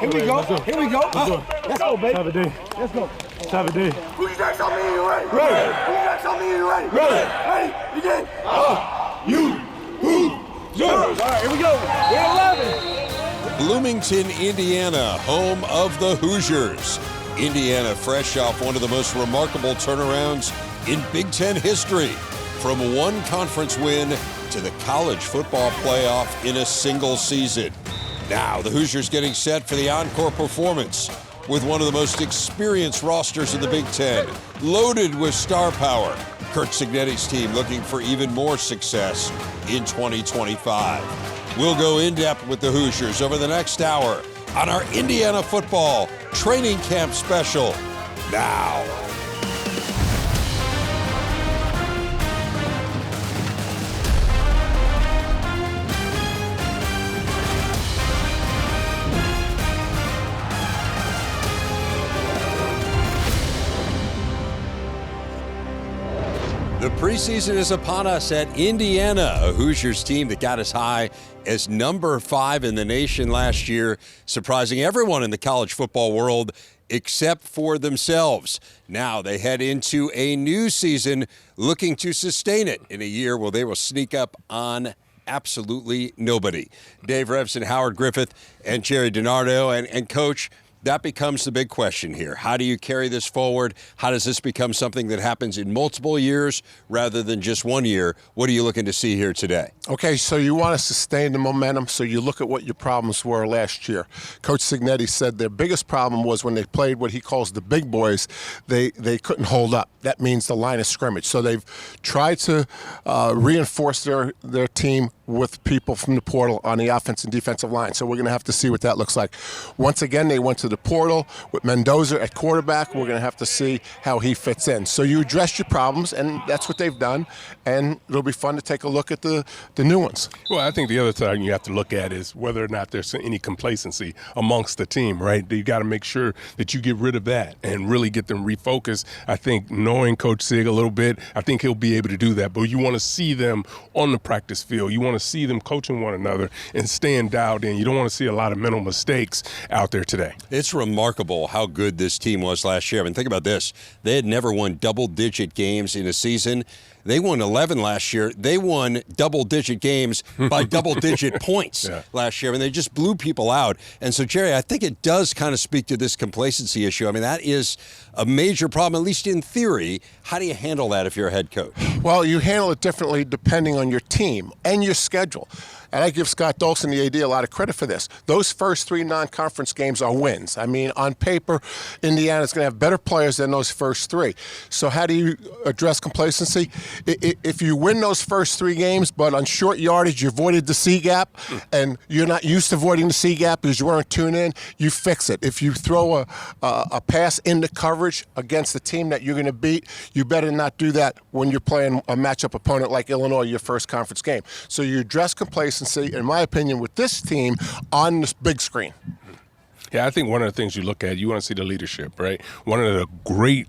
Here we go. Here we go. Let's go, baby. Have a day. Let's go. Have a day. Who's next on me? You ready? Ready. Who's next on me? You ready? Ready. Ready. Begin. All right, here we go. We're 11. Bloomington, Indiana, home of the Hoosiers. Indiana fresh off one of the most remarkable turnarounds in Big Ten history. From one conference win to the college football playoff in a single season. Now the Hoosiers getting set for the encore performance with one of the most experienced rosters in the Big Ten, loaded with star power. Curt Cignetti's team looking for even more success in 2025. We'll go in depth with the Hoosiers over the next hour on our Indiana football training camp special now. The preseason is upon us at Indiana, a Hoosiers team that got as high as number 5 in the nation last year, surprising everyone in the college football world except for themselves. Now they head into a new season looking to sustain it in a year where they will sneak up on absolutely nobody. Dave Revsine, Howard Griffith, and Gerry DiNardo, and Coach, that becomes the big question here. How do you carry this forward? How does this become something that happens in multiple years rather than just 1 year? What are you looking to see here today? Okay, so you want to sustain the momentum, so you look at what your problems were last year. Coach Cignetti said their biggest problem was when they played what he calls the big boys, they couldn't hold up. That means the line of scrimmage. So they've tried to reinforce their team with people from the portal on the offense and defensive line. So we're going to have to see what that looks like. Once again, they went to the portal with Mendoza at quarterback. We're going to have to see how he fits in. So you address your problems, and that's what they've done, and it'll be fun to take a look at the new ones. Well, I think the other thing you have to look at is whether or not there's any complacency amongst the team, right? You got to make sure that you get rid of that and really get them refocused. I think knowing Coach Sig a little bit, I think he'll be able to do that. But you want to see them on the practice field. You want to see them coaching one another and staying dialed in. You don't want to see a lot of mental mistakes out there today. It's remarkable how good this team was last year. I mean, think about this. They had never won double-digit games in a season. They won 11 last year. They won double-digit games by double-digit points last year. I mean, they just blew people out. And so, Gerry, I think it does kind of speak to this complacency issue. I mean, that is a major problem, at least in theory. How do you handle that if you're a head coach? Well, you handle it differently depending on your team and your schedule. And I give Scott Dolson, the AD, a lot of credit for this. Those first 3 non-conference games are wins. I mean, on paper, Indiana's going to have better players than those first 3. So how do you address complacency? If you win those first 3 games, but on short yardage, you avoided the C gap, and you're not used to avoiding the C gap because you weren't tuned in, you fix it. If you throw a pass into coverage against the team that you're going to beat, you better not do that when you're playing a matchup opponent like Illinois, your first conference game. So you address complacency, in my opinion, with this team on this big screen. Yeah, I think one of the things you look at, you want to see the leadership, right? One of the great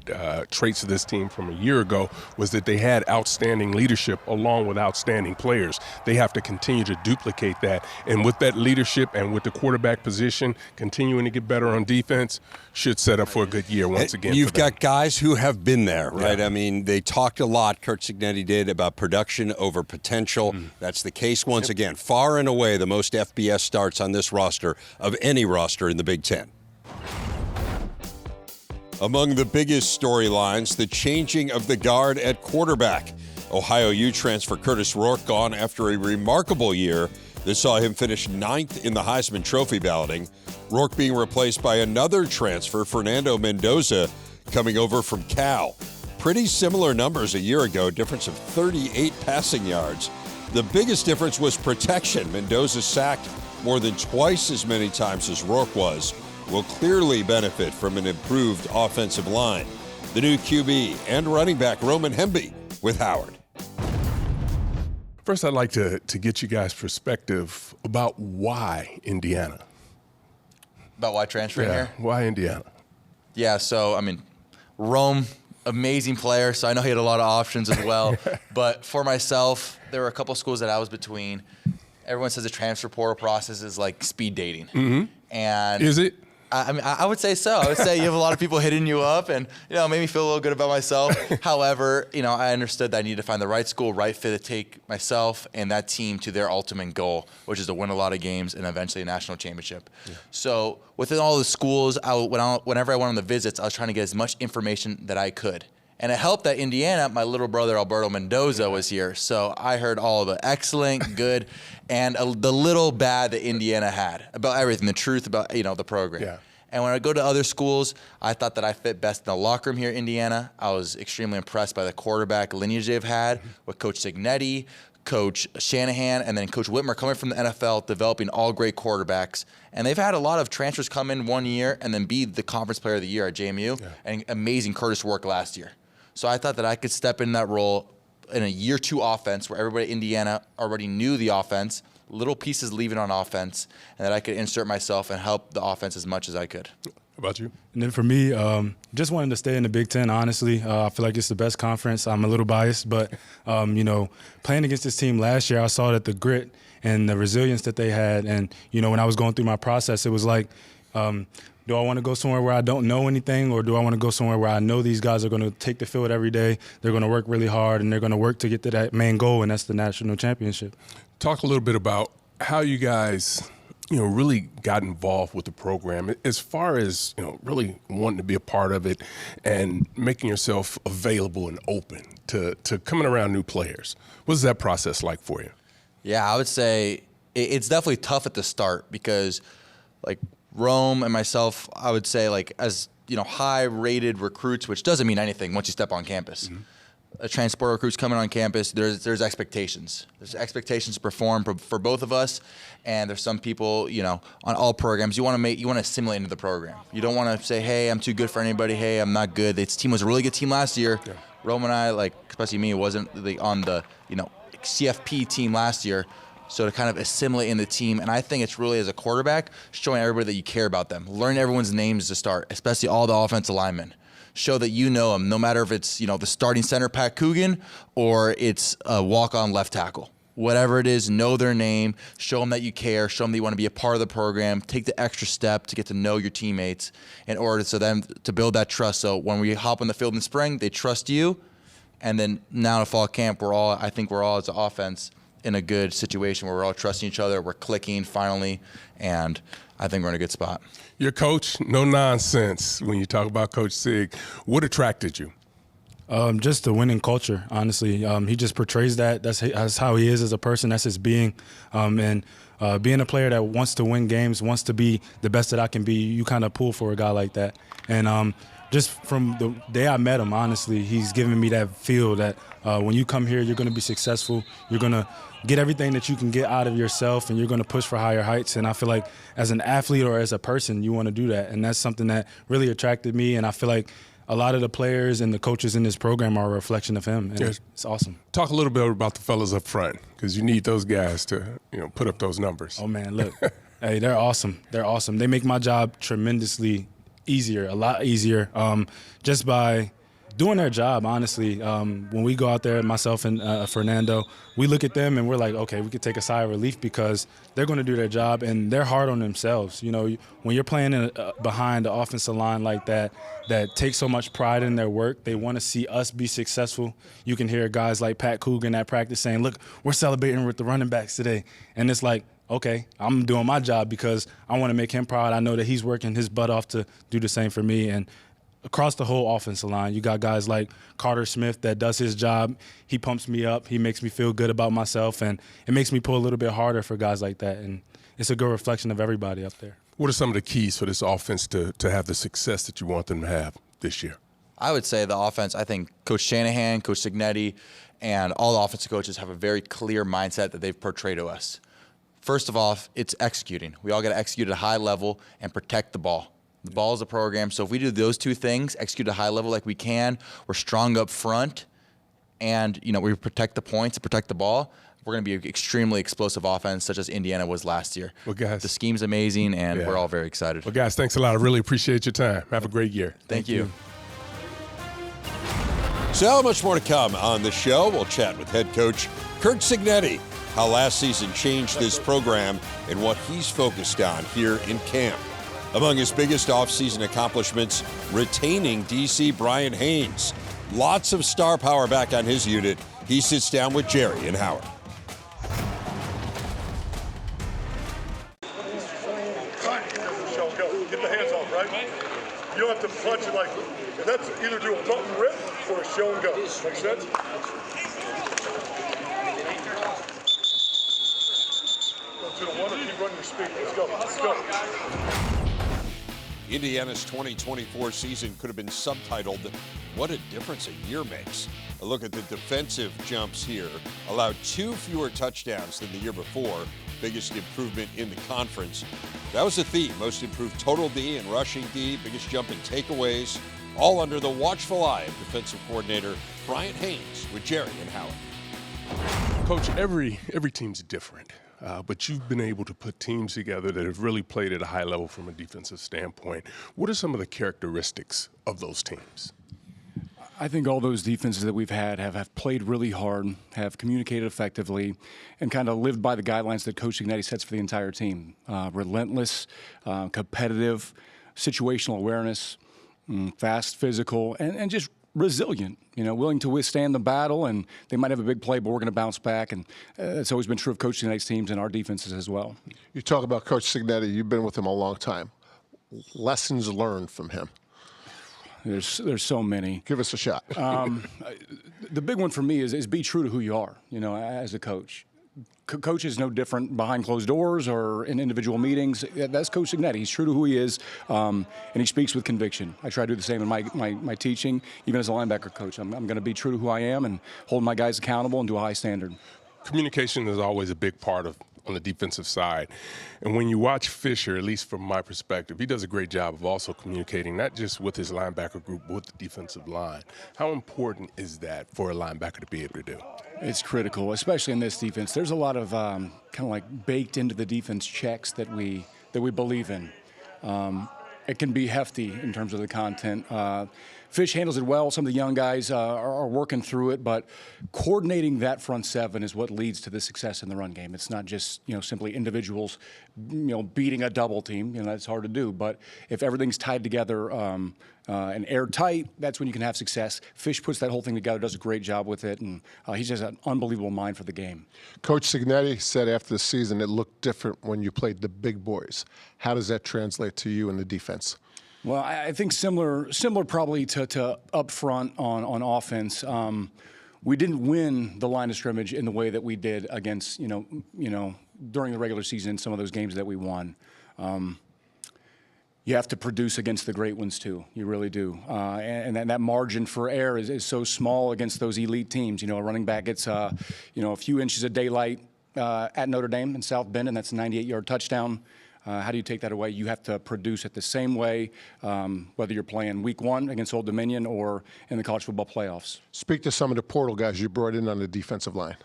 traits of this team from a year ago was that they had outstanding leadership along with outstanding players. They have to continue to duplicate that. And with that leadership and with the quarterback position, continuing to get better on defense, should set up for a good year once again. You've got guys who have been there, right? Yeah. I mean, they talked a lot, Curt Cignetti did, about production over potential. That's the case once again. Far and away the most FBS starts on this roster of any roster in the Big Ten. Among the biggest storylines, the changing of the guard at quarterback. Ohio U transfer Curtis Rourke gone after a remarkable year that saw him finish 9th in the Heisman Trophy balloting. Rourke being replaced by another transfer, Fernando Mendoza, coming over from Cal. Pretty similar numbers a year ago, difference of 38 passing yards. The biggest difference was protection. Mendoza sacked more than twice as many times as Rourke was. Will clearly benefit from an improved offensive line. The new QB and running back Roman Hemby with Howard. First, I'd like to get you guys' perspective about why Indiana. About why transferring here? Why Indiana? Yeah, so, I mean, Rome, amazing player, so I know he had a lot of options as well. But for myself, there were a couple schools that I was between. Everyone says the transfer portal process is like speed dating. And Is it? I mean, I would say so. I would say you have a lot of people hitting you up, and made me feel a little good about myself. However, I understood that I needed to find the right school, right fit to take myself and that team to their ultimate goal, which is to win a lot of games and eventually a national championship. Yeah. So within all the schools, whenever I went on the visits, I was trying to get as much information that I could. And it helped that Indiana, my little brother Alberto Mendoza was here. So I heard all the excellent, good, and the little bad that Indiana had about everything, the truth about the program. Yeah. And when I go to other schools, I thought that I fit best in the locker room here in Indiana. I was extremely impressed by the quarterback lineage they've had with Coach Cignetti, Coach Shanahan, and then Coach Whitmer coming from the NFL, developing all great quarterbacks. And they've had a lot of transfers come in 1 year and then be the conference player of the year at JMU, and amazing Curtis work last year. So I thought that I could step in that role in a year 2 offense where everybody in Indiana already knew the offense, little pieces leaving on offense, and that I could insert myself and help the offense as much as I could. How about you? And then for me, just wanted to stay in the Big Ten, honestly. I feel like it's the best conference. I'm a little biased, but, playing against this team last year, I saw that the grit and the resilience that they had. And, when I was going through my process, it was like, do I want to go somewhere where I don't know anything, or do I want to go somewhere where I know these guys are going to take the field every day, they're going to work really hard, and they're going to work to get to that main goal, and that's the national championship? Talk a little bit about how you guys, really got involved with the program as far as, really wanting to be a part of it and making yourself available and open to coming around new players. What's that process like for you? Yeah, I would say it's definitely tough at the start because, Rome and myself, I would say, as high-rated recruits, which doesn't mean anything once you step on campus. Mm-hmm. A transport recruits coming on campus, there's expectations. There's expectations to perform for both of us, and there's some people, on all programs, you want to assimilate into the program. You don't want to say, hey, I'm too good for anybody. Hey, I'm not good. This team was a really good team last year. Yeah. Rome and I, especially me, wasn't on the CFP team last year. So to kind of assimilate in the team, and I think it's really, as a quarterback, showing everybody that you care about them. Learn everyone's names to start, especially all the offensive linemen. Show that you know them, no matter if it's the starting center, Pat Coogan, or it's a walk-on left tackle. Whatever it is, know their name, show them that you care, show them that you want to be a part of the program, take the extra step to get to know your teammates in order for them to build that trust. So when we hop on the field in the spring, they trust you, and then now in fall camp, I think we're all as an offense in a good situation where we're all trusting each other, we're clicking finally, and I think we're in a good spot. Your coach, no nonsense when you talk about Coach Sig. What attracted you? Just the winning culture, honestly. He just portrays that. That's how he is as a person. That's his being. And being a player that wants to win games, wants to be the best that I can be, you kind of pull for a guy like that. And just from the day I met him, honestly, he's given me that feel that when you come here, you're going to be successful. You're going to get everything that you can get out of yourself, and you're going to push for higher heights. And I feel like as an athlete or as a person, you want to do that. And that's something that really attracted me. And I feel like a lot of the players and the coaches in this program are a reflection of him. And it's awesome. Talk a little bit about the fellas up front, because you need those guys to put up those numbers. Oh, man, look. Hey, they're awesome. They're awesome. They make my job tremendously easier, a lot easier, just by doing their job, honestly. When we go out there, myself and Fernando, we look at them and we're like, okay, we could take a sigh of relief because they're going to do their job and they're hard on themselves. When you're playing behind the offensive line like that takes so much pride in their work, they want to see us be successful. You can hear guys like Pat Coogan at practice saying, look, we're celebrating with the running backs today. And it's like, okay, I'm doing my job because I want to make him proud. I know that he's working his butt off to do the same for me. And across the whole offensive line, you got guys like Carter Smith that does his job. He pumps me up. He makes me feel good about myself, and it makes me pull a little bit harder for guys like that. And it's a good reflection of everybody up there. What are some of the keys for this offense to have the success that you want them to have this year? I would say the offense, I think Coach Shanahan, Coach Cignetti, and all the offensive coaches have a very clear mindset that they've portrayed to us. First of all, it's executing. We all got to execute at a high level and protect the ball. The ball is a program, so if we do those two things, execute at a high level like we can, we're strong up front, and we protect the points and protect the ball, we're going to be an extremely explosive offense, such as Indiana was last year. Well, guys, the scheme's amazing, and we're all very excited. Well, guys, thanks a lot. I really appreciate your time. Have a great year. Thank you. So much more to come on the show. We'll chat with head coach Curt Cignetti how last season changed this program and what he's focused on here in camp. Among his biggest offseason accomplishments, retaining DC Bryant Haines. Lots of star power back on his unit. He sits down with Gerry and Howard. Get the hands off, right? You don't have to punch it like, and that's either do a button rip or a show and go. Make sense? Go to the one or keep running your speed. Let's go. Let's go. Indiana's 2024 season could have been subtitled, "What a Difference a Year Makes." A look at the defensive jumps here. Allowed 2 fewer touchdowns than the year before. Biggest improvement in the conference. That was the theme. Most improved total D and rushing D. Biggest jump in takeaways. All under the watchful eye of defensive coordinator Bryant Haines with Gerry and Howard. Coach, every team's different. But you've been able to put teams together that have really played at a high level from a defensive standpoint. What are some of the characteristics of those teams? I think all those defenses that we've had have played really hard, have communicated effectively, and kind of lived by the guidelines that Coach Cignetti sets for the entire team. Relentless, competitive, situational awareness, fast, physical, and just resilient, willing to withstand the battle, and they might have a big play, but we're going to bounce back, and it's always been true of Coach Cignetti's teams and our defenses as well. You talk about Coach Cignetti. You've been with him a long time. Lessons learned from him. There's so many. Give us a shot. The big one for me is be true to who you are, as a coach. Coach is no different behind closed doors or in individual meetings. That's Coach Cignetti. He's true to who he is, and he speaks with conviction. I try to do the same in my teaching, even as a linebacker coach. I'm going to be true to who I am and hold my guys accountable and do a high standard. Communication is always a big part on the defensive side. And when you watch Fisher, at least from my perspective, he does a great job of also communicating, not just with his linebacker group, but with the defensive line. How important is that for a linebacker to be able to do? It's critical, especially in this defense. There's a lot of kind of like baked into the defense checks that we believe in. It can be hefty in terms of the content. Fish handles it well. Some of the young guys are working through it, but coordinating that front seven is what leads to the success in the run game. It's not just simply individuals beating a double team. That's hard to do. But if everything's tied together and airtight, that's when you can have success. Fish puts that whole thing together, does a great job with it, and he's just an unbelievable mind for the game. Coach Cignetti said after the season it looked different when you played the big boys. How does that translate to you in the defense? Well, I think similar probably to up front on offense. We didn't win the line of scrimmage in the way that we did against during the regular season in some of those games that we won. You have to produce against the great ones too. You really do. And that margin for error is so small against those elite teams. A running back gets a few inches of daylight at Notre Dame in South Bend, and that's a 98-yard touchdown. How do you take that away? You have to produce it the same way, whether you're playing week 1 against Old Dominion or in the college football playoffs. Speak to some of the portal guys you brought in on the defensive line.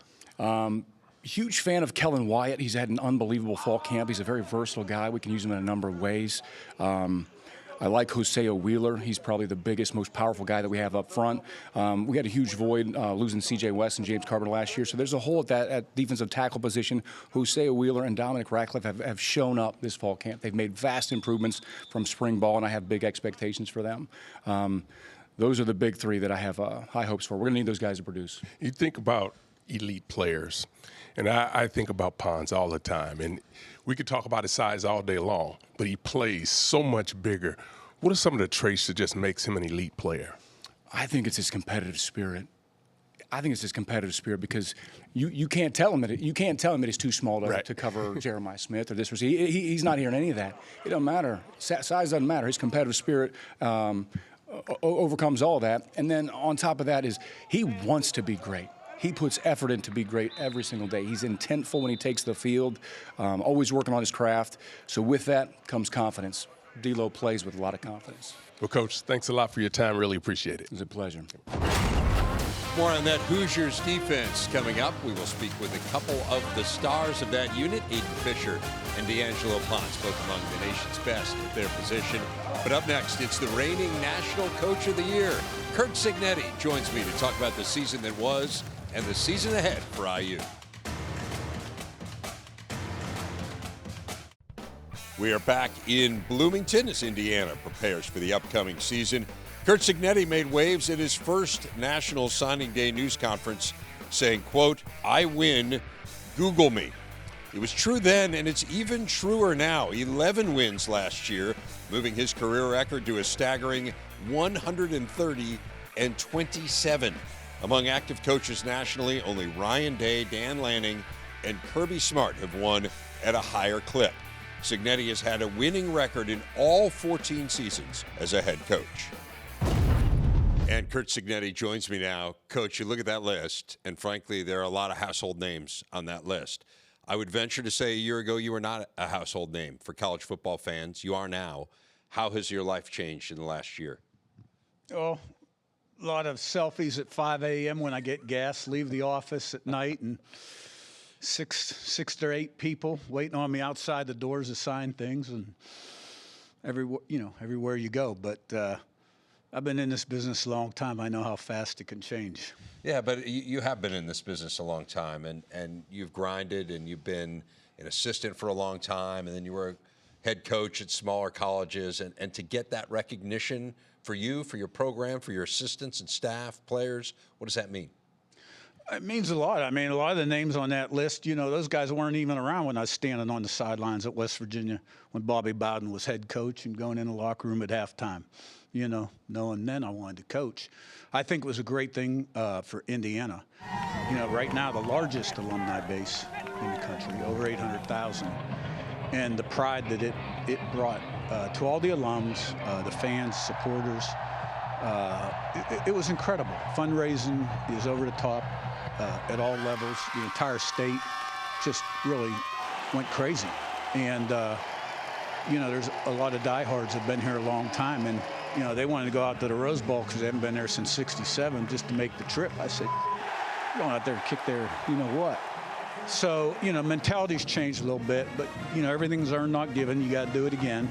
Huge fan of Kellen Wyatt. He's had an unbelievable fall camp. He's a very versatile guy. We can use him in a number of ways. I like Hosea Wheeler. He's probably the biggest, most powerful guy that we have up front. We had a huge void losing C.J. West and James Carpenter last year, so there's a hole at defensive tackle position. Hosea Wheeler and Dominic Ratcliffe have shown up this fall camp. They've made vast improvements from spring ball, and I have big expectations for them. Those are the big 3 that I have high hopes for. We're going to need those guys to produce. You think about elite players, and I think about Pons all the time, and we could talk about his size all day long, but he plays so much bigger. What are some of the traits that just makes him an elite player? I think it's his competitive spirit. Because you can't tell him that he's too small to cover Jeremiah Smith or this or he's not hearing any of that. It doesn't matter. Size doesn't matter. His competitive spirit overcomes all that. And then on top of that is he wants to be great. He puts effort in to be great every single day. He's intentful when he takes the field, always working on his craft. So with that comes confidence. D-Lo plays with a lot of confidence. Well, Coach, thanks a lot for your time. Really appreciate it. It was a pleasure. More on that Hoosiers defense coming up. We will speak with a couple of the stars of that unit, Aiden Fisher and D'Angelo Ponce, both among the nation's best at their position. But up next, it's the reigning National Coach of the Year. Curt Cignetti joins me to talk about the season that was and the season ahead for IU. We are back in Bloomington as Indiana prepares for the upcoming season. Curt Cignetti made waves at his first National Signing Day news conference, saying, quote, "I win, Google me." It was true then, and it's even truer now. 11 wins last year, moving his career record to a staggering 130-27. Among active coaches nationally, only Ryan Day, Dan Lanning, and Kirby Smart have won at a higher clip. Cignetti has had a winning record in all 14 seasons as a head coach. And Curt Cignetti joins me now. Coach, you look at that list, and frankly, there are a lot of household names on that list. I would venture to say a year ago you were not a household name for college football fans. You are now. How has your life changed in the last year? Oh, a lot of selfies at 5 a.m. when I get gas, leave the office at night, and six to eight people waiting on me outside the doors to sign things, and everywhere you go. But I've been in this business a long time. I know how fast it can change. Yeah, but you have been in this business a long time, and you've grinded, and you've been an assistant for a long time, and then you were a head coach at smaller colleges, and to get that recognition for you, for your program, for your assistants and staff, players, what does that mean? It means a lot. I mean, a lot of the names on that list, those guys weren't even around when I was standing on the sidelines at West Virginia when Bobby Bowden was head coach and going in the locker room at halftime, knowing then I wanted to coach. I think it was a great thing for Indiana. Right now, the largest alumni base in the country, over 800,000. And the pride that it brought to all the alums, the fans, supporters, it was incredible. Fundraising is over the top at all levels. The entire state just really went crazy. And, there's a lot of diehards that have been here a long time. And, they wanted to go out to the Rose Bowl because they haven't been there since '67 just to make the trip. I said, you're going out there to kick their what. So, mentality's changed a little bit, but, everything's earned, not given. You got to do it again.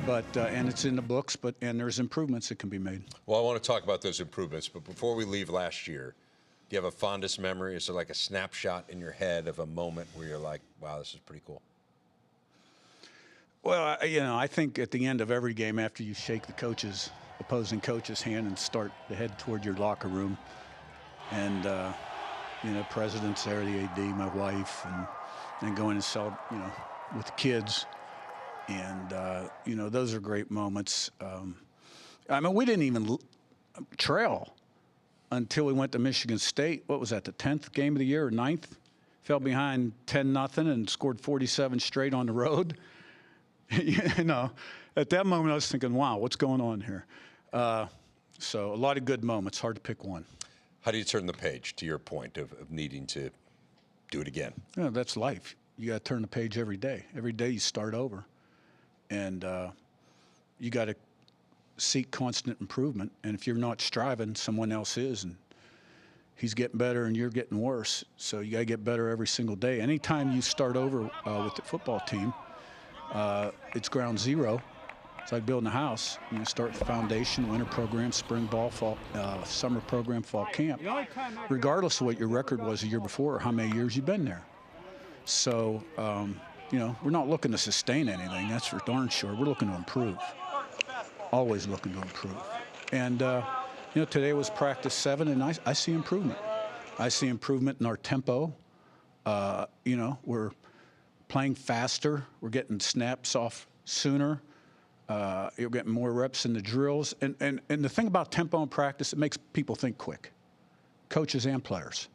But and it's in the books, and there's improvements that can be made. Well, I want to talk about those improvements, but before we leave last year, do you have a fondest memory? Is there like a snapshot in your head of a moment where you're like, wow, this is pretty cool? Well, I think at the end of every game, after you shake the opposing coach's hand and start to head toward your locker room, and president's there, the AD, my wife, and then going and celebrate, with the kids. And, those are great moments. We didn't even trail until we went to Michigan State. What was that, the 10th game of the year or 9th? Fell behind 10-0 and scored 47 straight on the road. At that moment I was thinking, wow, what's going on here? So a lot of good moments, hard to pick one. How do you turn the page, to your point of needing to do it again? That's life. You got to turn the page every day. Every day you start over. And you got to seek constant improvement. And if you're not striving, someone else is. And he's getting better and you're getting worse. So you got to get better every single day. Anytime you start over with the football team, it's ground zero. It's like building a house. You start with the foundation, winter program, spring ball, fall, summer program, fall camp, regardless of what your record was the year before or how many years you've been there. So, we're not looking to sustain anything, that's for darn sure. We're looking to improve, always looking to improve. And, today was practice 7, and I see improvement. I see improvement in our tempo. We're playing faster. We're getting snaps off sooner. You're getting more reps in the drills. And the thing about tempo and practice, it makes people think quick, coaches and players.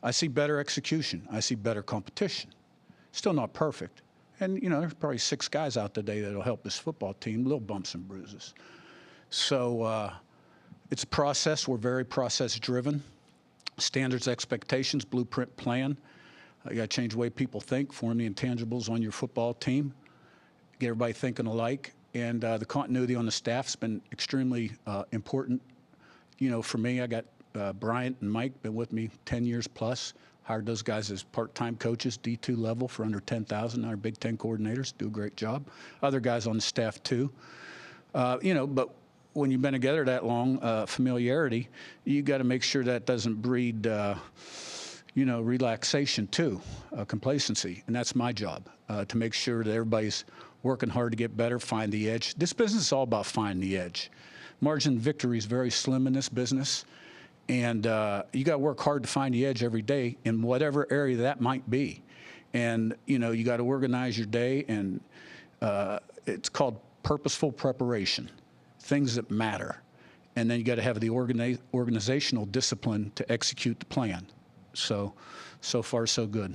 I see better execution. I see better competition. Still not perfect. And, there's probably 6 guys out today that'll help this football team, little bumps and bruises. So it's a process. We're very process-driven. Standards, expectations, blueprint plan. You got to change the way people think, form the intangibles on your football team, get everybody thinking alike. And the continuity on the staff's been extremely important. For me, I got Bryant and Mike been with me 10 years plus. Hired those guys as part-time coaches, D2 level for under 10,000. Our Big Ten coordinators do a great job. Other guys on the staff too. But when you've been together that long, familiarity, you got to make sure that doesn't breed, relaxation too, complacency. And that's my job, to make sure that everybody's working hard to get better, find the edge. This business is all about finding the edge. Margin of victory is very slim in this business. And you got to work hard to find the edge every day in whatever area that might be. And, you got to organize your day, and it's called purposeful preparation, things that matter. And then you got to have the organizational discipline to execute the plan. So far, so good.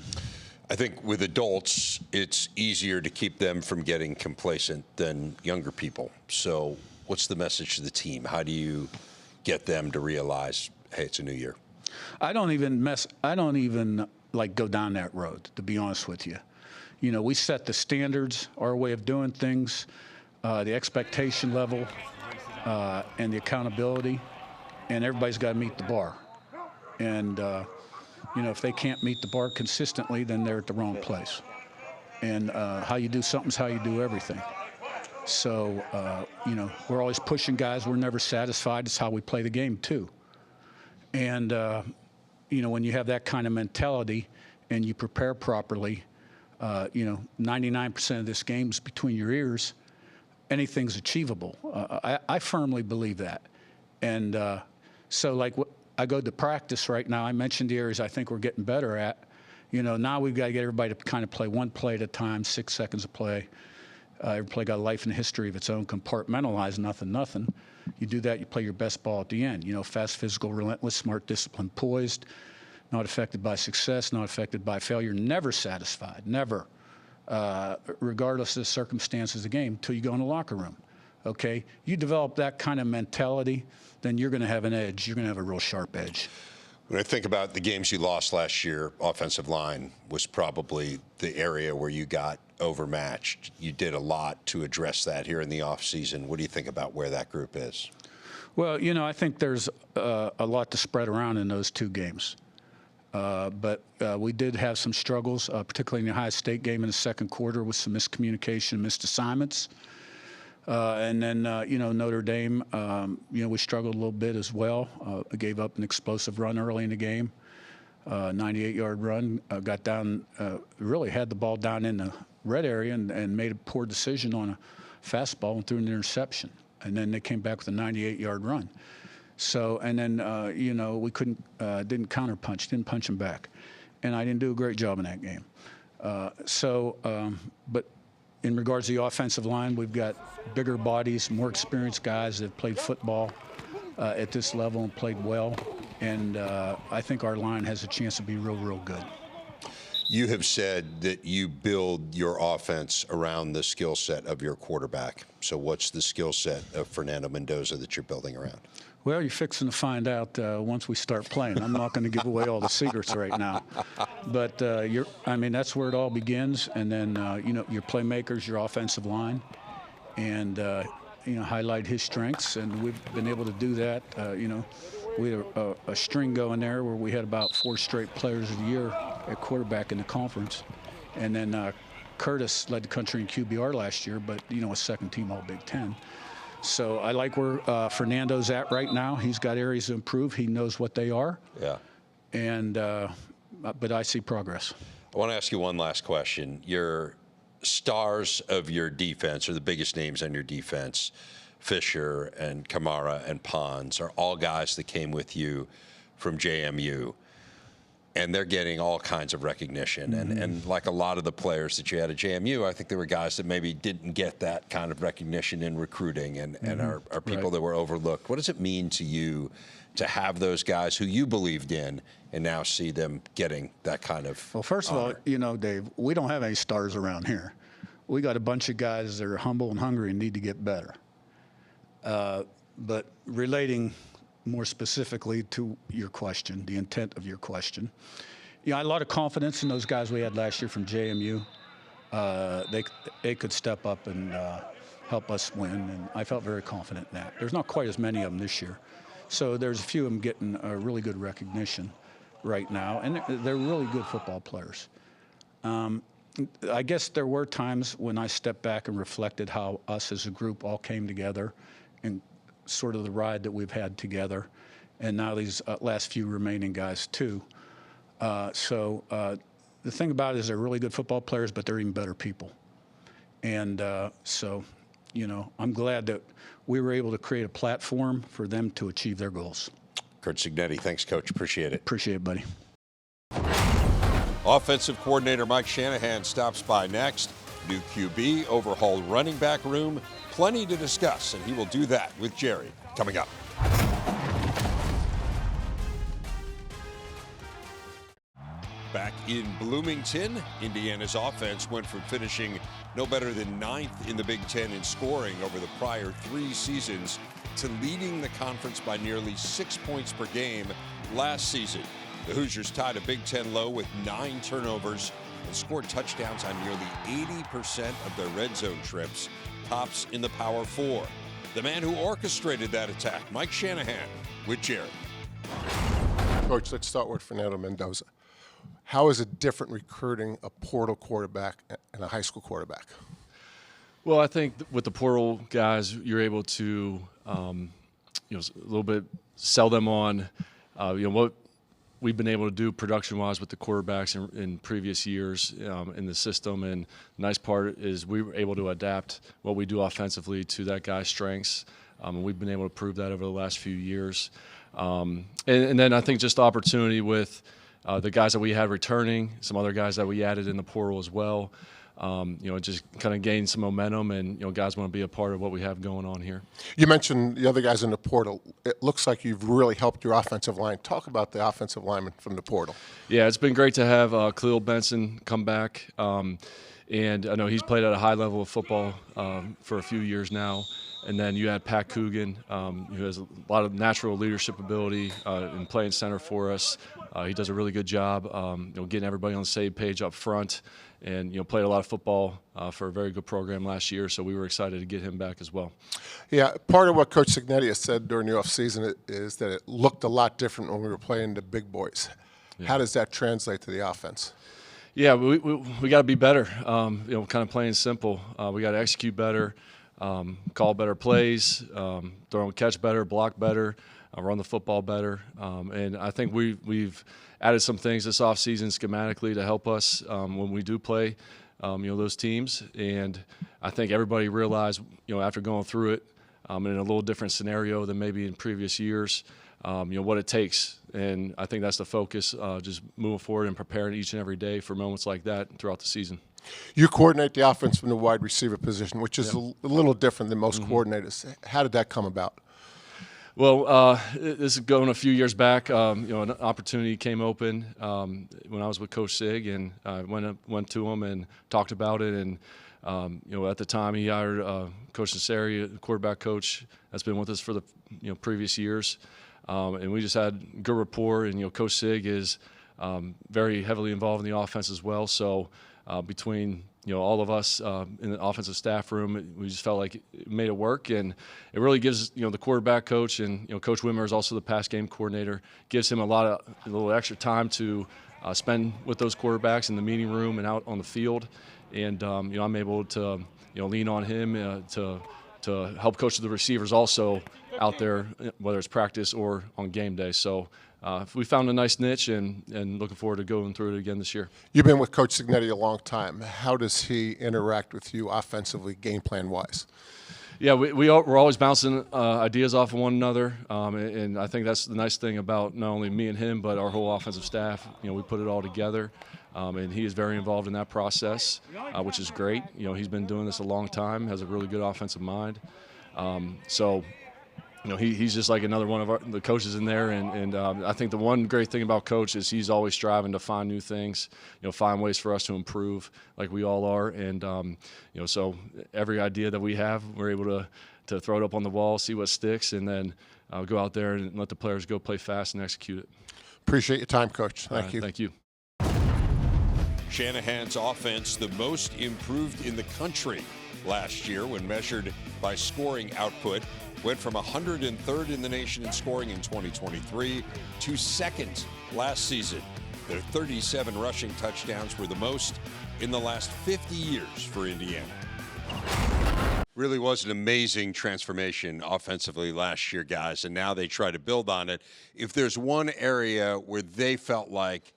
I think with adults, it's easier to keep them from getting complacent than younger people. So what's the message to the team? How do you get them to realize, hey, it's a new year? I don't even go down that road, to be honest with you. We set the standards, our way of doing things, the expectation level, and the accountability, and everybody's got to meet the bar. And, if they can't meet the bar consistently, then they're at the wrong place. And how you do something's how you do everything. So, we're always pushing guys. We're never satisfied. It's how we play the game, too. And, when you have that kind of mentality and you prepare properly, 99% of this game's between your ears, anything's achievable. I firmly believe that. And I go to practice right now. I mentioned the areas I think we're getting better at. Now we've got to get everybody to kind of play one play at a time, 6 seconds of play. Every play got a life and history of its own, compartmentalized, nothing. You do that, you play your best ball at the end. Fast, physical, relentless, smart, disciplined, poised, not affected by success, not affected by failure, never satisfied, never, regardless of the circumstances of the game, until you go in the locker room. Okay? You develop that kind of mentality, then you're going to have an edge. You're going to have a real sharp edge. When I think about the games you lost last year, offensive line was probably the area where you got overmatched. You did a lot to address that here in the offseason. What do you think about where that group is? Well, I think there's a lot to spread around in those two games. But we did have some struggles, particularly in the Ohio State game in the second quarter with some miscommunication, missed assignments. And then, Notre Dame, we struggled a little bit as well. Gave up an explosive run early in the game, 98-yard run, got down, really had the ball down in the red area and made a poor decision on a fastball and threw an interception. And then they came back with a 98-yard run. So, and then, we didn't counterpunch, didn't punch them back. And I didn't do a great job in that game. But in regards to the offensive line, we've got bigger bodies, more experienced guys that have played football at this level and played well. And I think our line has a chance to be real good. You have said that you build your offense around the skill set of your quarterback. So what's the skill set of Fernando Mendoza that you're building around? Well, you're fixing to find out once we start playing. I'm not going to give away all the secrets right now. But, that's where it all begins. And then, your playmakers, your offensive line, and, highlight his strengths. And we've been able to do that. We had a string going there where we had about 4 straight players of the year at quarterback in the conference. And then Curtis led the country in QBR last year, but, a second team All Big Ten. So I like where Fernando's at right now. He's got areas to improve. He knows what they are. Yeah. And but I see progress. I want to ask you one last question. Your stars of your defense, or the biggest names on your defense, Fisher and Kamara and Pons, are all guys that came with you from JMU. And they're getting all kinds of recognition. And like a lot of the players that you had at JMU, I think there were guys that maybe didn't get that kind of recognition in recruiting and are people that were overlooked. What does it mean to you to have those guys who you believed in and now see them getting that kind of Well, first honor? of all, Dave, we don't have any stars around here. We got a bunch of guys that are humble and hungry and need to get better. But relating more specifically to your question, the intent of your question. I had a lot of confidence in those guys we had last year from JMU. They could step up and help us win, and I felt very confident in that. There's not quite as many of them this year. So there's a few of them getting really good recognition right now, and they're really good football players. I guess there were times when I stepped back and reflected how us as a group all came together and sort of the ride that we've had together, and now these last few remaining guys too. The thing about it is they're really good football players, but they're even better people. And I'm glad that we were able to create a platform for them to achieve their goals. Curt Cignetti, thanks, Coach. Appreciate it. Appreciate it, buddy. Offensive coordinator Mike Shanahan stops by next. New QB, overhauled running back room, plenty to discuss, and he will do that with Gerry coming up. Back in Bloomington, Indiana's offense went from finishing no better than 9th in the Big Ten in scoring over the prior 3 seasons to leading the conference by nearly 6 points per game last season. The Hoosiers tied a Big Ten low with 9 turnovers and scored touchdowns on nearly 80% of their red zone trips, tops in the Power 4. The man who orchestrated that attack, Mike Shanahan, with Gerry. Coach, let's start with Fernando Mendoza. How is it different recruiting a portal quarterback and a high school quarterback? Well, I think with the portal guys, you're able to, a little bit sell them on, what we've been able to do production-wise with the quarterbacks in previous years in the system. And the nice part is we were able to adapt what we do offensively to that guy's strengths. And we've been able to prove that over the last few years. And then I think just the opportunity with the guys that we had returning, some other guys that we added in the portal as well. Just kind of gain some momentum, and guys want to be a part of what we have going on here. You mentioned the other guys in the portal. It looks like you've really helped your offensive line. Talk about the offensive lineman from the portal. Yeah, it's been great to have Khalil Benson come back, and I know he's played at a high level of football for a few years now. And then you had Pat Coogan, who has a lot of natural leadership ability in playing center for us. He does a really good job, getting everybody on the same page up front, and played a lot of football for a very good program last year. So we were excited to get him back as well. Yeah, part of what Coach Cignetti has said during the offseason is that it looked a lot different when we were playing the big boys. Yeah. How does that translate to the offense? Yeah, we got to be better. Kind of plain and simple. We got to execute better. Call better plays, throw and catch better, block better, run the football better. And I think we've added some things this offseason schematically to help us when we do play, those teams. And I think everybody realized, after going through it in a little different scenario than maybe in previous years, what it takes. And I think that's the focus, just moving forward and preparing each and every day for moments like that throughout the season. You coordinate the offense from the wide receiver position, which is a little different than most coordinators. How did that come about? Well, this is going a few years back. An opportunity came open when I was with Coach Sig, and I went to him and talked about it. And at the time, he hired Coach Nasseri, a quarterback coach that's been with us for the previous years, and we just had good rapport. And Coach Sig is very heavily involved in the offense as well. So between all of us in the offensive staff room, we just felt like it made it work, and it really gives the quarterback coach, and Coach Wimmer is also the pass game coordinator, gives him a little extra time to spend with those quarterbacks in the meeting room and out on the field, and I'm able to lean on him to help coach the receivers also out there, whether it's practice or on game day. So we found a nice niche, and looking forward to going through it again this year. You've been with Coach Cignetti a long time. How does he interact with you offensively, game plan-wise? Yeah, we're always bouncing ideas off of one another, and I think that's the nice thing about not only me and him, but our whole offensive staff. We put it all together, and he is very involved in that process, which is great. He's been doing this a long time, has a really good offensive mind. He's just like another one of the coaches in there, and I think the one great thing about Coach is he's always striving to find new things, find ways for us to improve, like we all are, and so every idea that we have, we're able to throw it up on the wall, see what sticks, and then go out there and let the players go play fast and execute it. Appreciate your time, Coach. Thank you. Thank you. Shanahan's offense the most improved in the country last year when measured by scoring output. Went from 103rd in the nation in scoring in 2023 to 2nd last season. Their 37 rushing touchdowns were the most in the last 50 years for Indiana. Really was an amazing transformation offensively last year, guys, and now they try to build on it. If there's one area where they felt like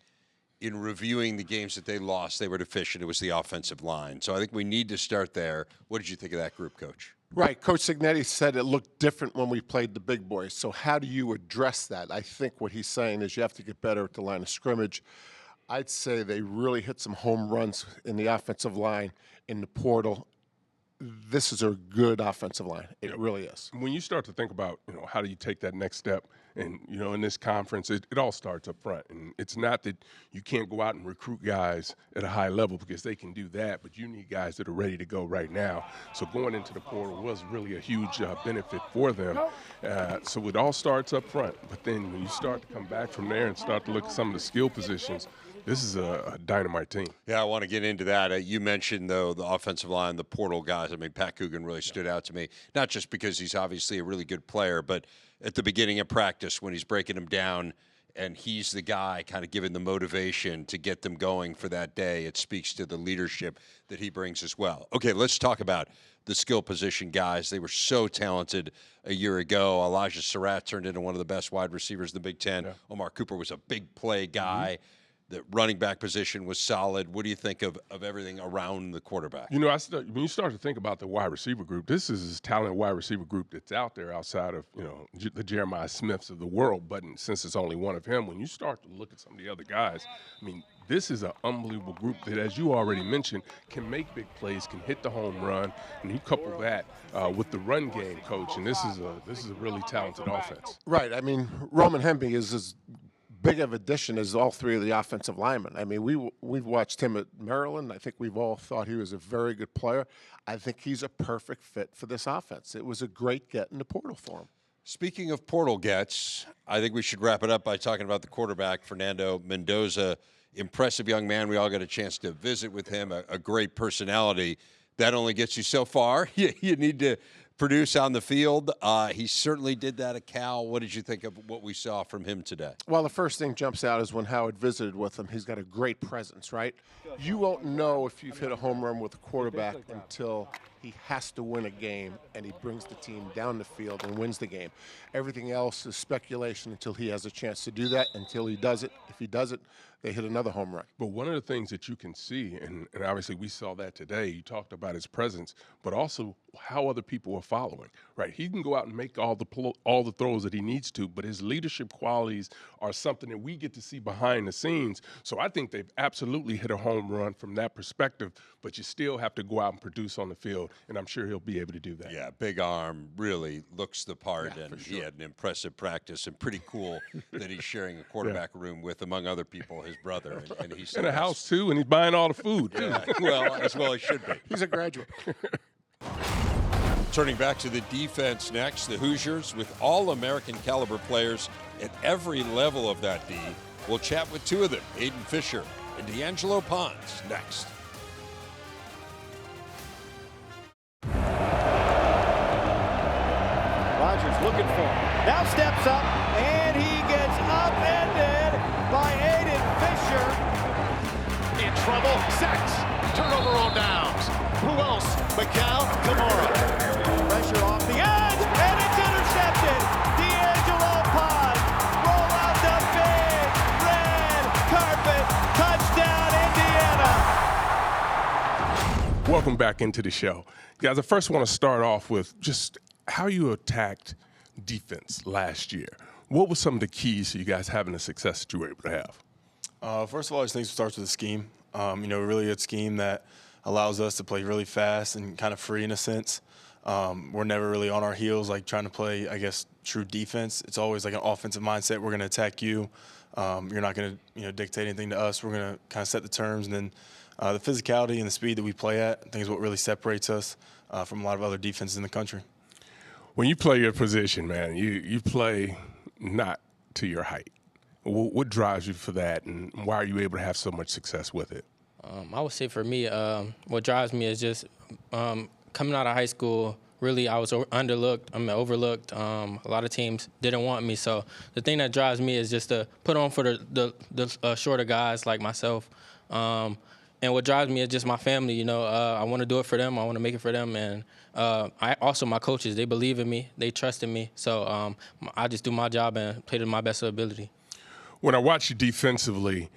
in reviewing the games that they lost, they were deficient. It was the offensive line. So I think we need to start there. What did you think of that group, Coach? Right. Coach Cignetti said it looked different when we played the big boys. So how do you address that? I think what he's saying is you have to get better at the line of scrimmage. I'd say they really hit some home runs in the offensive line in the portal. This is a good offensive line. It really is. When you start to think about, how do you take that next step? And, in this conference, it all starts up front. And it's not that you can't go out and recruit guys at a high level because they can do that, but you need guys that are ready to go right now. So going into the portal was really a huge benefit for them. So it all starts up front. But then when you start to come back from there and start to look at some of the skill positions, this is a dynamite team. Yeah, I want to get into that. You mentioned, though, the offensive line, the portal guys. I mean, Pat Coogan really stood out to me, not just because he's obviously a really good player, but at the beginning of practice when he's breaking them down and he's the guy kind of giving the motivation to get them going for that day. It speaks to the leadership that he brings as well. Okay, let's talk about the skill position guys. They were so talented a year ago. Elijah Surratt turned into one of the best wide receivers in the Big Ten. Yeah. Omar Cooper was a big play guy. Mm-hmm. The running back position was solid. What do you think of everything around the quarterback? When you start to think about the wide receiver group, this is a talented wide receiver group that's out there outside of, the Jeremiah Smiths of the world. But since it's only one of him, when you start to look at some of the other guys, this is an unbelievable group that, as you already mentioned, can make big plays, can hit the home run, and you couple that with the run game, Coach, and this is a really talented offense. Right. Roman Hemby is as big of addition as all three of the offensive linemen. We've watched him at Maryland. I think we've all thought he was a very good player. I think he's a perfect fit for this offense. It was a great get in the portal for him. Speaking of portal gets, I think we should wrap it up by talking about the quarterback, Fernando Mendoza. Impressive young man. We all got a chance to visit with him, a great personality. That only gets you so far. You need to produce on the field. He certainly did that at Cal. What did you think of what we saw from him today? Well, the first thing jumps out is when Howard visited with him. He's got a great presence, right? You won't know if you've hit a home run with a quarterback until he has to win a game and he brings the team down the field and wins the game. Everything else is speculation until he has a chance to do that, until he does it. If he does it, they hit another home run. But one of the things that you can see, and obviously we saw that today, you talked about his presence, but also how other people are following, right? He can go out and make all the throws that he needs to, but his leadership qualities are something that we get to see behind the scenes. So I think they've absolutely hit a home run from that perspective, but you still have to go out and produce on the field, and I'm sure he'll be able to do that. Yeah, big arm, really looks the part, yeah, and sure. He had an impressive practice, and pretty cool that he's sharing a quarterback room with, among other people, his brother. And he's in a house, too, and he's buying all the food, too. Yeah, well, as well he should be. He's a graduate. Turning back to the defense next, the Hoosiers with all-American caliber players at every level of that D. We'll chat with two of them, Aiden Fisher and D'Angelo Pons, next. Rogers looking for him. Now steps up, and he gets upended by Aiden Fisher. In trouble, sacks, turnover on downs. Who else? McCall, Kamara. Pressure off the edge, and it's intercepted. D'Angelo Pons roll out the big red carpet. Touchdown, Indiana. Welcome back into the show. Guys, I first want to start off with just how you attacked defense last year. What were some of the keys to you guys having the success that you were able to have? First of all, I just think it starts with a scheme. Really good scheme that allows us to play really fast and kind of free in a sense. We're never really on our heels, like trying to play, true defense. It's always like an offensive mindset. We're going to attack you. You're not going to, dictate anything to us. We're going to kind of set the terms. And then the physicality and the speed that we play at, I think is what really separates us from a lot of other defenses in the country. When you play your position, man, you play not to your height. What drives you for that, and why are you able to have so much success with it? I would say for me, what drives me is just coming out of high school. Really, I was overlooked. A lot of teams didn't want me. So the thing that drives me is just to put on for the shorter guys like myself. And what drives me is just my family. I want to do it for them. I want to make it for them. And my coaches, they believe in me. They trust in me. So I just do my job and play to my best ability. When I watch you defensively,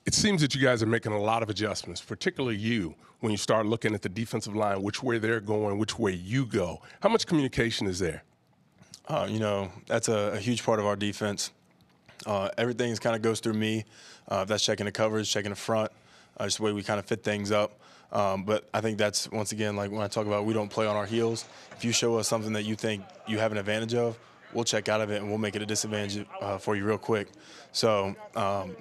It seems that you guys are making a lot of adjustments, particularly you, when you start looking at the defensive line, which way they're going, which way you go. How much communication is there? That's a huge part of our defense. Everything kind of goes through me. That's checking the coverage, checking the front, just the way we kind of fit things up. But I think that's, once again, like when I talk about we don't play on our heels. If you show us something that you think you have an advantage of, we'll check out of it and we'll make it a disadvantage for you real quick. So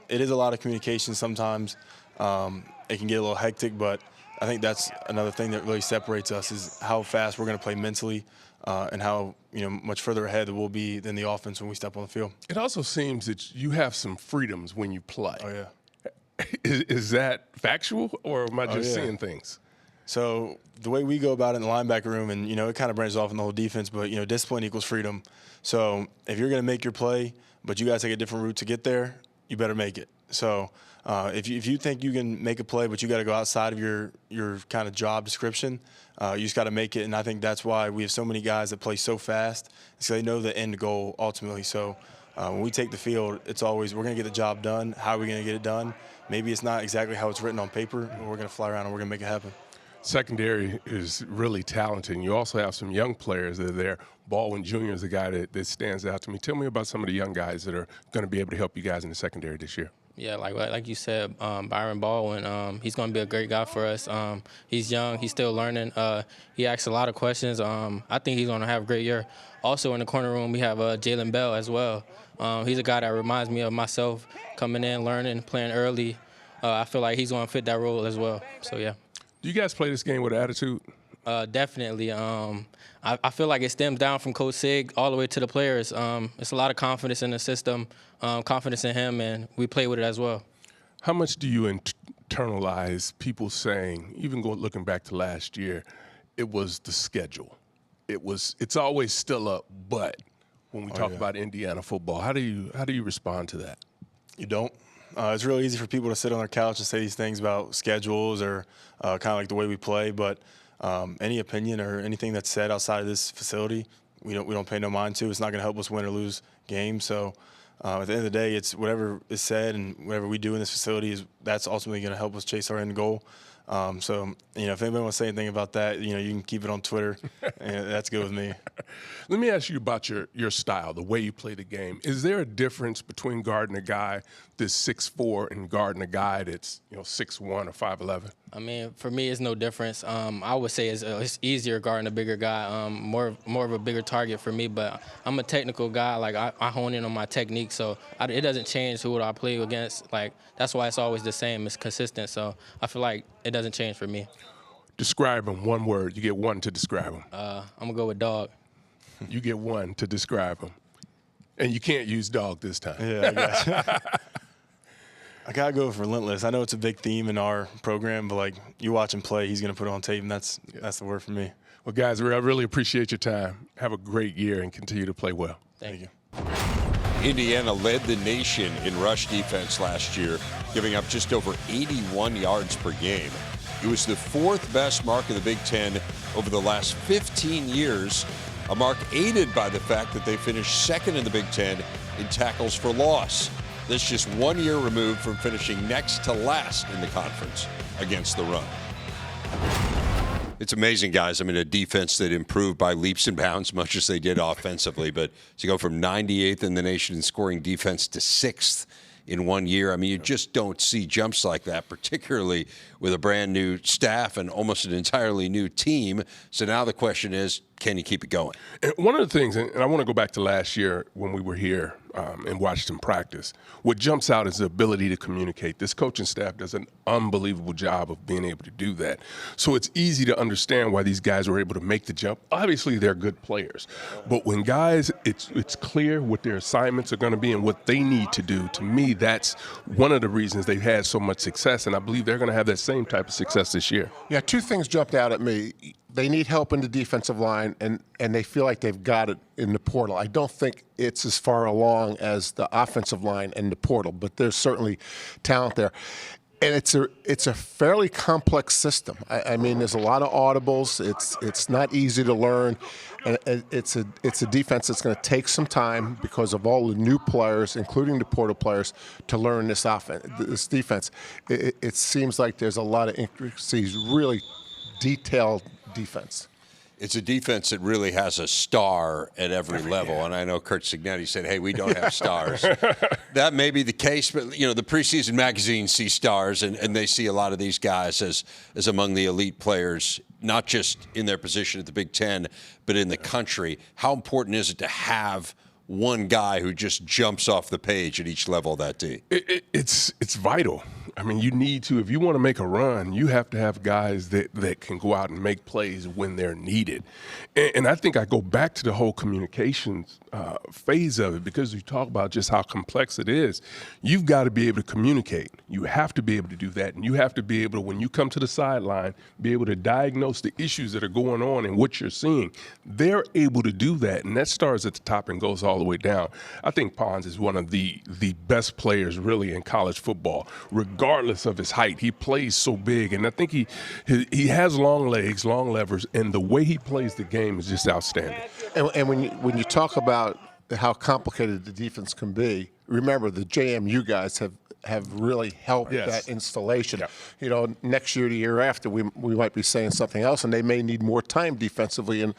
it is a lot of communication sometimes. It can get a little hectic, but I think that's another thing that really separates us is how fast we're going to play mentally and how much further ahead we'll be than the offense when we step on the field. It also seems that you have some freedoms when you play. Oh, yeah. Is that factual, or am I just seeing things? So the way we go about it in the linebacker room, and it kind of branches off in the whole defense, but discipline equals freedom. So if you're going to make your play, but you got to take a different route to get there, you better make it. So if you think you can make a play, but you got to go outside of your kind of job description, you just got to make it. And I think that's why we have so many guys that play so fast, so they know the end goal ultimately. So when we take the field, it's always we're going to get the job done. How are we going to get it done? Maybe it's not exactly how it's written on paper, but we're going to fly around and we're going to make it happen. Secondary is really talented, and you also have some young players that are there. Baldwin Jr. is a guy that stands out to me. Tell me about some of the young guys that are going to be able to help you guys in the secondary this year. Yeah, like you said, Byron Baldwin, he's going to be a great guy for us. He's young. He's still learning. He asks a lot of questions. I think he's going to have a great year. Also in the corner room, we have Jalen Bell as well. He's a guy that reminds me of myself, coming in, learning, playing early. I feel like he's going to fit that role as well. So, yeah. Do you guys play this game with attitude? Definitely. I feel like it stems down from Coach Sig all the way to the players. It's a lot of confidence in the system, confidence in him, and we play with it as well. How much do you internalize people saying, even looking back to last year, it was the schedule? It's always still up, but when we talk about Indiana football, how do you respond to that? You don't. It's really easy for people to sit on their couch and say these things about schedules or kind of like the way we play, but any opinion or anything that's said outside of this facility, we don't pay no mind to. It's not going to help us win or lose games. So at the end of the day, it's whatever is said and whatever we do in this facility that's ultimately going to help us chase our end goal. So if anybody wants to say anything about that, you can keep it on Twitter, and that's good with me. Let me ask you about your style, the way you play the game. Is there a difference between guarding a guy that's 6'4" and guarding a guy that's 6'1" or 5'11"? I mean, for me, it's no difference. I would say it's easier guarding a bigger guy, more of a bigger target for me. But I'm a technical guy. Like I hone in on my technique, so it doesn't change who I play against. Like that's why it's always the same. It's consistent. So I feel like it doesn't change for me. Describe him, one word. You get one to describe him. I'm gonna go with dog. You get one to describe him, and you can't use dog this time. Yeah, I guess. I gotta go with relentless. I know it's a big theme in our program, but like you watch him play, he's gonna put it on tape, and that's the word for me. Well, guys, I really appreciate your time. Have a great year and continue to play well. Thank you. Indiana led the nation in rush defense last year, giving up just over 81 yards per game. It was the fourth best mark of the Big Ten over the last 15 years, a mark aided by the fact that they finished second in the Big Ten in tackles for loss. This just 1 year removed from finishing next to last in the conference against the run. It's amazing, guys. I mean, a defense that improved by leaps and bounds, much as they did offensively. But to go from 98th in the nation in scoring defense to 6th in 1 year, I mean, you just don't see jumps like that, particularly with a brand new staff and almost an entirely new team. So now the question is, can you keep it going? And one of the things, and I want to go back to last year when we were here and watched him practice, what jumps out is the ability to communicate. This coaching staff does an unbelievable job of being able to do that. So it's easy to understand why these guys were able to make the jump. Obviously, they're good players. But when guys, it's clear what their assignments are going to be and what they need to do. To me, that's one of the reasons they've had so much success, and I believe they're going to have that same type of success this year. Yeah, two things jumped out at me. They need help in the defensive line, and they feel like they've got it in the portal. I don't think it's as far along as the offensive line and the portal, but there's certainly talent there. And it's a fairly complex system. I mean, there's a lot of audibles. It's not easy to learn, and it's a defense that's going to take some time because of all the new players, including the portal players, to learn this defense. It seems like there's a lot of intricacies, really detailed defense. It's a defense that really has a star at every level. And I know Curt Cignetti said, hey, we don't have stars. That may be the case, but, the preseason magazines see stars, and they see a lot of these guys as among the elite players, not just in their position at the Big Ten, but in the country. How important is it to have one guy who just jumps off the page at each level of that D? It's vital. I mean, you need to, if you want to make a run, you have to have guys that can go out and make plays when they're needed. And I think I go back to the whole communications phase of it, because you talk about just how complex it is. You've got to be able to communicate. You have to be able to do that. And you have to be able to, when you come to the sideline, be able to diagnose the issues that are going on and what you're seeing. They're able to do that, and that starts at the top and goes all the way down. I think Pons is one of the best players really in college football, regardless of his height. He plays so big, and I think he has long legs, long levers, and the way he plays the game is just outstanding. And when you talk about how complicated the defense can be, remember the JMU guys have really helped that installation. Yeah. Next year, the year after, we might be saying something else, and they may need more time defensively in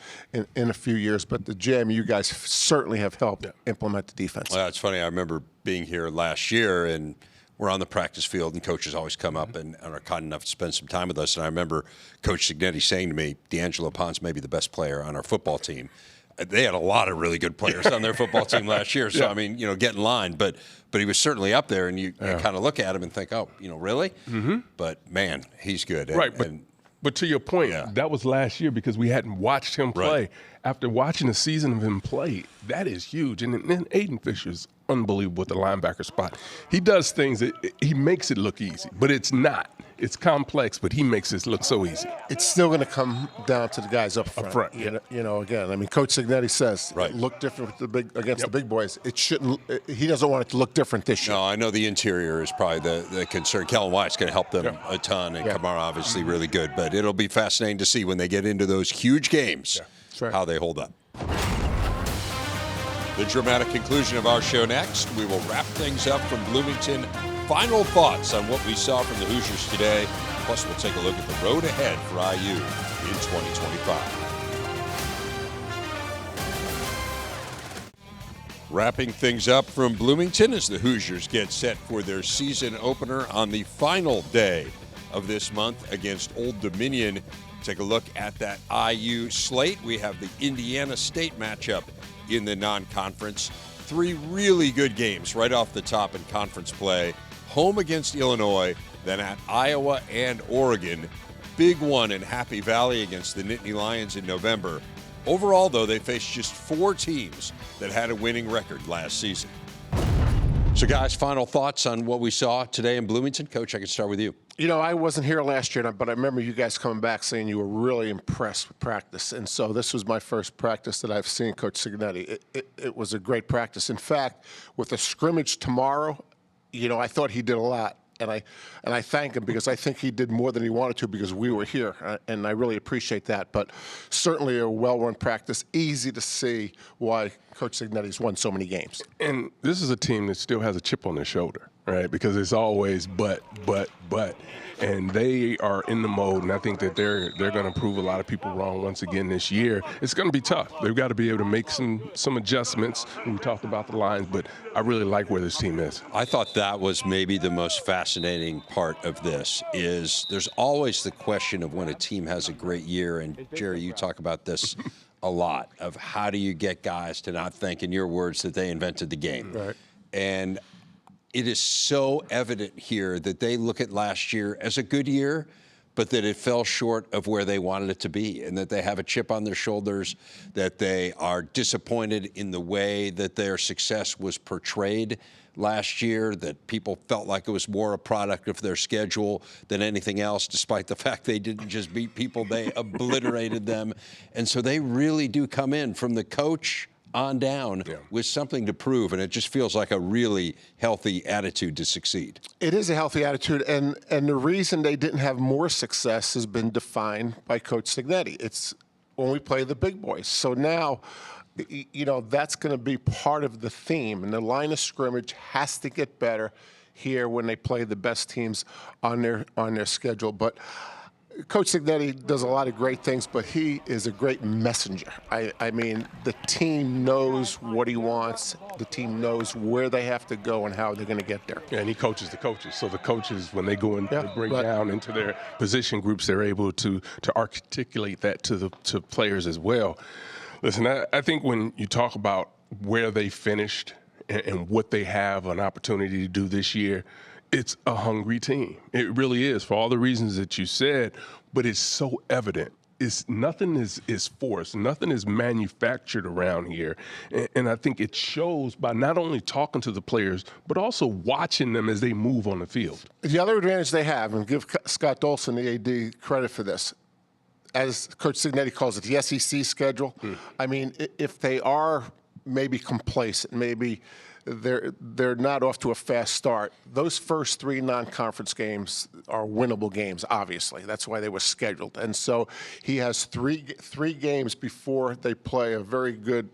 a few years. But the JMU guys certainly have helped implement the defense. Well, that's funny. I remember being here last year, and we're on the practice field, and coaches always come up and are kind enough to spend some time with us. And I remember Coach Cignetti saying to me, D'Angelo Pons may be the best player on our football team. They had a lot of really good players on their football team last year. So, I mean, get in line. But he was certainly up there, and you kind of look at him and think, oh, really? Mm-hmm. But, man, he's good. Right, but to your point, that was last year because we hadn't watched him play. Right. After watching a season of him play, that is huge. And then Aiden Fisher's unbelievable with the linebacker spot. He does things he makes it look easy, but it's not. It's complex, but he makes it look so easy. It's still going to come down to the guys up front. Again, I mean, Coach Cignetti says it looked different with the big boys. It shouldn't. He doesn't want it to look different this year. No, I know the interior is probably the concern. Kellen Wyatt's going to help them a ton, and Kamara obviously really good. But it'll be fascinating to see when they get into those huge games how they hold up. The dramatic conclusion of our show next. We will wrap things up from Bloomington. Final thoughts on what we saw from the Hoosiers today. Plus, we'll take a look at the road ahead for IU in 2025. Wrapping things up from Bloomington as the Hoosiers get set for their season opener on the final day of this month against Old Dominion. Take a look at that IU slate. We have the Indiana State matchup in the non-conference. 3 really good games right off the top in conference play. Home against Illinois, then at Iowa and Oregon. Big one in Happy Valley against the Nittany Lions in November. Overall, though, they faced just 4 teams that had a winning record last season. So, guys, final thoughts on what we saw today in Bloomington? Coach, I can start with you. I wasn't here last year, but I remember you guys coming back saying you were really impressed with practice. And so this was my first practice that I've seen Coach Cignetti. It was a great practice. In fact, with the scrimmage tomorrow, I thought he did a lot. And I thank him because I think he did more than he wanted to because we were here, and I really appreciate that. But certainly a well-run practice, easy to see why Coach Cignetti's won so many games. And this is a team that still has a chip on their shoulder, right? Because it's always but. And they are in the mode, and I think that they're going to prove a lot of people wrong once again this year. It's going to be tough. They've got to be able to make some adjustments. We talked about the lines, but I really like where this team is. I thought that was maybe the most fascinating part of this is there's always the question of when a team has a great year, and Gerry, you talk about this a lot, of how do you get guys to not think, in your words, that they invented the game. Right. And it is so evident here that they look at last year as a good year, but that it fell short of where they wanted it to be, and that they have a chip on their shoulders, that they are disappointed in the way that their success was portrayed last year, that people felt like it was more a product of their schedule than anything else, despite the fact they didn't just beat people, they obliterated them. And so they really do come in, from the coach on down with something to prove, and it just feels like a really healthy attitude to succeed. It is a healthy attitude, and the reason they didn't have more success has been defined by Coach Cignetti. It's when we play the big boys. So now, you know, that's going to be part of the theme, and the line of scrimmage has to get better here when they play the best teams on their schedule. But Coach Cignetti does a lot of great things, but he is a great messenger. I mean, the team knows what he wants. The team knows where they have to go and how they're going to get there. Yeah, and he coaches the coaches. So the coaches, when they go and break down into their position groups, they're able to articulate that to players as well. Listen, I think when you talk about where they finished and what they have an opportunity to do this year, it's a hungry team. It really is, for all the reasons that you said, but it's so evident. Nothing is forced. Nothing is manufactured around here. And I think it shows by not only talking to the players, but also watching them as they move on the field. The other advantage they have, and give Scott Dolson, the AD, credit for this, as Coach Cignetti calls it, the SEC schedule. I mean, if they are maybe complacent, maybe they're not off to a fast start, those first 3 non-conference games are winnable games, obviously. That's why they were scheduled. And so he has three games before they play a very good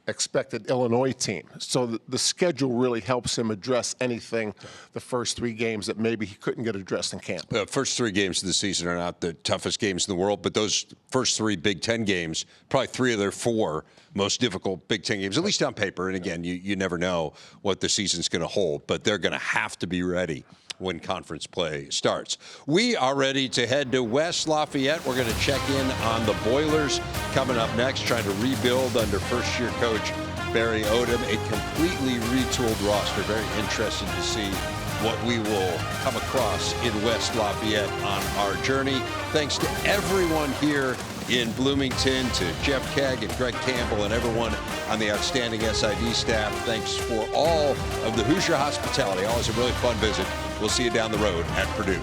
expected Illinois team. So the schedule really helps him address anything the first 3 games that maybe he couldn't get addressed in camp. The first 3 games of the season are not the toughest games in the world, but those first 3 Big Ten games, probably 3 of their 4 most difficult Big Ten games, at least on paper. And again, you never know what the season's going to hold, but they're going to have to be ready when conference play starts. We are ready to head to West Lafayette. We're going to check in on the Boilers coming up next, trying to rebuild under first-year coach Barry Odom, a completely retooled roster. Very interested to see what we will come across in West Lafayette on our journey. Thanks to everyone here in Bloomington, to Jeff Kegg and Greg Campbell and everyone on the outstanding SID staff. Thanks for all of the Hoosier hospitality. Always a really fun visit. We'll see you down the road at Purdue.